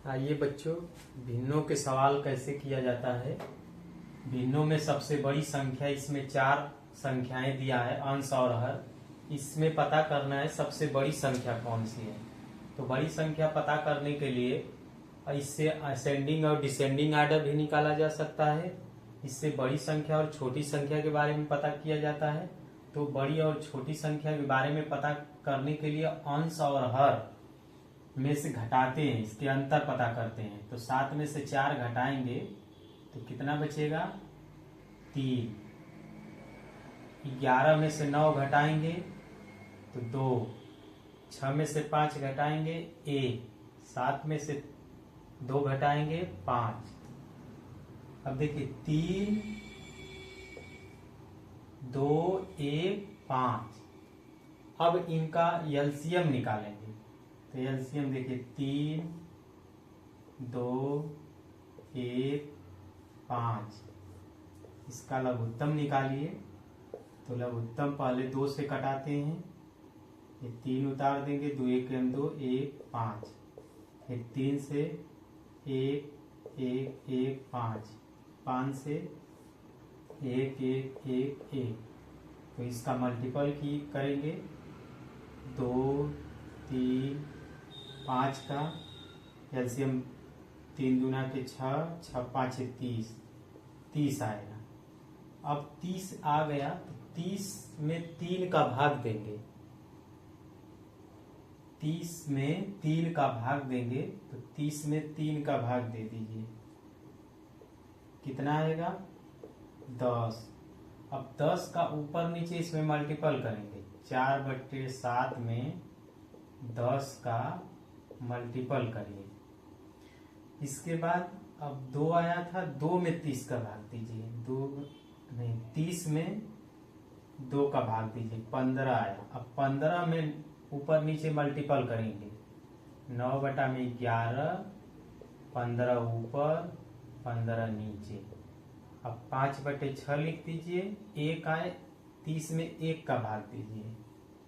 आइए बच्चों, भिन्नों के सवाल कैसे किया जाता है। भिन्नों में सबसे बड़ी संख्या, इसमें 4 संख्याएं दिया है, अंश और हर। इसमें पता करना है सबसे बड़ी संख्या कौन सी है। तो बड़ी संख्या पता करने के लिए इससे असेंडिंग और डिसेंडिंग आर्डर भी निकाला जा सकता है। इससे बड़ी संख्या और छोटी संख्या के बारे में पता किया जाता है। तो बड़ी और छोटी संख्या के बारे में पता करने के लिए अंश और हर में से घटाते हैं, इसके अंतर पता करते हैं। तो 7 में से 4 घटाएंगे तो कितना बचेगा? 3। 11 में से 9 घटाएंगे तो 2। 6 में से 5 घटाएंगे 1। 7 में से 2 घटाएंगे 5। अब देखिए 3, 2, 1, 5। अब इनका एलसीएम निकालेंगे। तो एलसीएम देखिए 3, 2, 1, 5। इसका लघुत्तम निकालिए। तो लघुत्तम पहले 2 से कटाते हैं, ये 3 उतार देंगे, 2 1 2 1 5। फिर 3 से 1 1 1 5, 5 से 1 1 1 1। तो इसका मल्टीपल की करेंगे 2 3 5 का एलसीएम 3 दूना के 6, 6 5 30, 30 आएगा। अब 30 आ गया तो 30 में 3 का भाग देंगे। 30 में 3 का भाग देंगे तो 30 में 3 का भाग दे दीजिए, कितना आएगा? 10। अब 10 का ऊपर नीचे इसमें मल्टीपल करेंगे। 4/7 में 10 का मल्टीपल करिए। इसके बाद अब 2 आया था, 2 में 30 का भाग दीजिए। 30 में 2 का भाग दीजिए, 15 आया। अब 15 में ऊपर नीचे मल्टीपल करेंगे। 9/11, 15 ऊपर 15 नीचे। अब 5/6 लिख दीजिए। 1 आए, 30 में 1 का भाग दीजिए।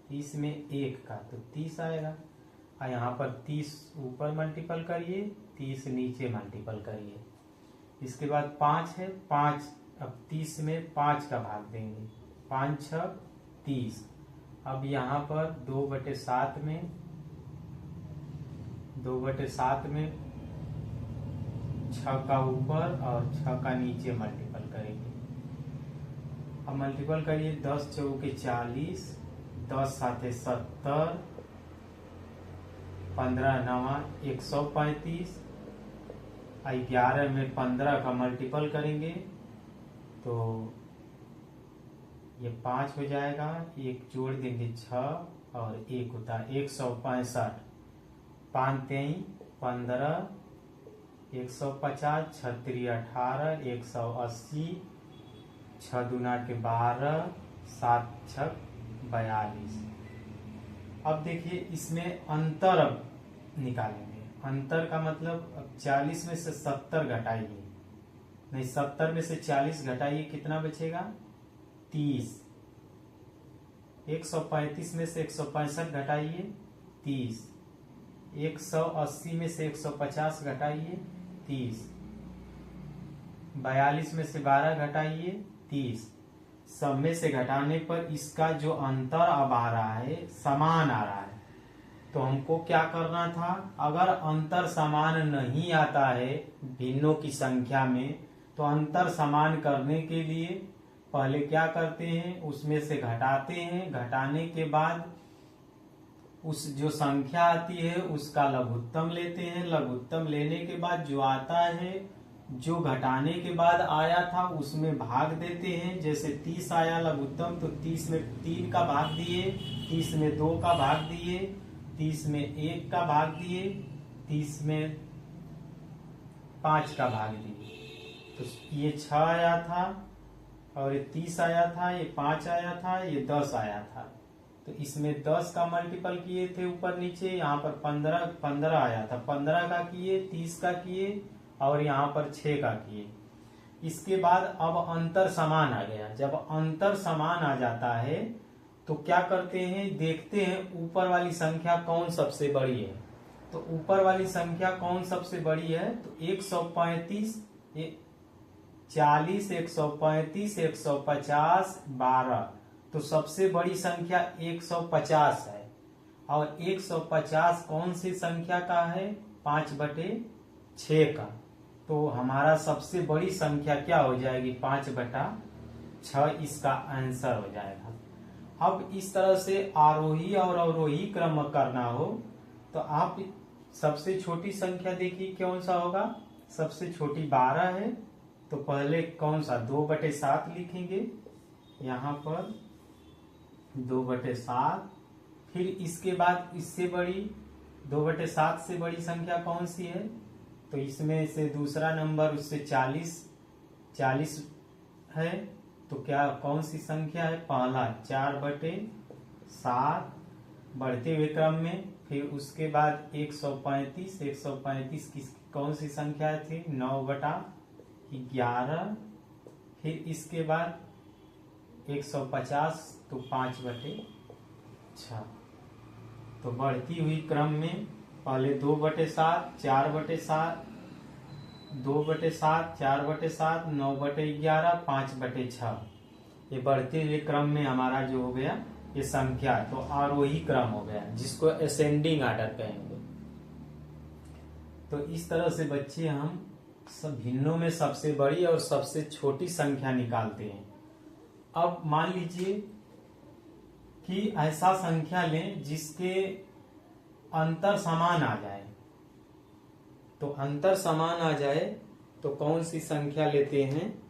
30 में 1 का तो 30 आएगा। और यहाँ पर 30 ऊपर मल्टीपल करिए, 30 नीचे मल्टीपल करिए। इसके बाद 5 है, 5। अब 30 में 5 का भाग देंगे। 5 6 30। अब यहाँ पर 2/7 में 6 का ऊपर और 6 का नीचे मल्टीपल करेंगे। अब मल्टीपल करिए। 10 चौके 40, 10 साथे 70, 15 9 135। 11 में 15 का मल्टीपल करेंगे तो ये 5 हो जाएगा। 1 जोड़ देंगे 6 और 1 होता है 165। 5 3 15, 150, 6 3 18, 180, 6 दूना के 12, 7 6 42। अब देखिए इसमें अंतर अब निकालेंगे। अंतर का मतलब अब 40 में से 70 घटाइए, नहीं 70 में से 40 घटाइए, कितना बचेगा? 30। 135 में से 165 घटाइए, 30। 180 में से 150 घटाइए, 30। 42 में से 12 घटाइए, 30। सब में से घटाने पर इसका जो अंतर अब आ रहा है समान आ रहा है। तो हमको क्या करना था? अगर अंतर समान नहीं आता है भिन्नों की संख्या में, तो अंतर समान करने के लिए पहले क्या करते हैं? उसमें से घटाते हैं। घटाने के बाद उस जो संख्या आती है उसका लघुत्तम लेते हैं। लघुत्तम लेने के बाद जो आता है, जो घटाने के बाद आया था उसमें भाग देते हैं। जैसे 30 आया लघुत्तम तो 30 में 3 का भाग दिए, 30 में 2 का भाग दिए, 30 में 1 का भाग दिए, 30 में 5 का भाग दिए। तो ये 6 आया था और ये 30 आया था, ये 5 आया था, ये 10 आया था। तो इसमें 10 का मल्टीपल किए थे ऊपर नीचे। यहाँ पर 15 आया था, 15 का किए, 30 का किए और यहाँ पर 6 का किए। इसके बाद अब अंतर समान आ गया। जब अंतर समान आ जाता है तो क्या करते हैं? देखते हैं ऊपर वाली संख्या कौन सबसे बड़ी है। तो ऊपर वाली संख्या कौन सबसे बड़ी है? तो 135, 40, 135, 150, 12। तो सबसे बड़ी संख्या 150 है। और 150 कौन सी संख्या का है? 5/6 का। तो हमारा सबसे बड़ी संख्या क्या हो जाएगी? 5/6 इसका आंसर हो जाएगा। अब इस तरह से आरोही और अवरोही क्रम करना हो तो आप सबसे छोटी संख्या देखिए कौन सा होगा? सबसे छोटी 12 है, तो पहले कौन सा? 2/7 लिखेंगे यहाँ पर, 2/7। फिर इसके बाद इससे बड़ी 2/7 से बड़ी संख्या कौन सी है? तो इसमें से दूसरा नंबर उससे 40 है। तो क्या कौन सी संख्या है? पहला 4/7 बढ़ते हुए क्रम में। फिर उसके बाद 135 की कौन सी संख्या थी? 9/11। फिर इसके बाद 150, तो 5/6। तो बढ़ती हुई क्रम में पहले 2/7, 4/7, 2/7, 4/7, 9/11, 5/6। ये बढ़ते हुए क्रम में हमारा जो हो गया ये संख्या, तो आरोही क्रम हो गया, जिसको असेंडिंग आर्डर कहेंगे। तो इस तरह से बच्चे हम सब भिन्नों में सबसे बड़ी और सबसे छोटी संख्या निकालते हैं। अब मान लीजिए कि ऐसा संख्या लें जिसके अंतर समान आ जाए। तो अंतर समान आ जाए तो कौन सी संख्या लेते हैं?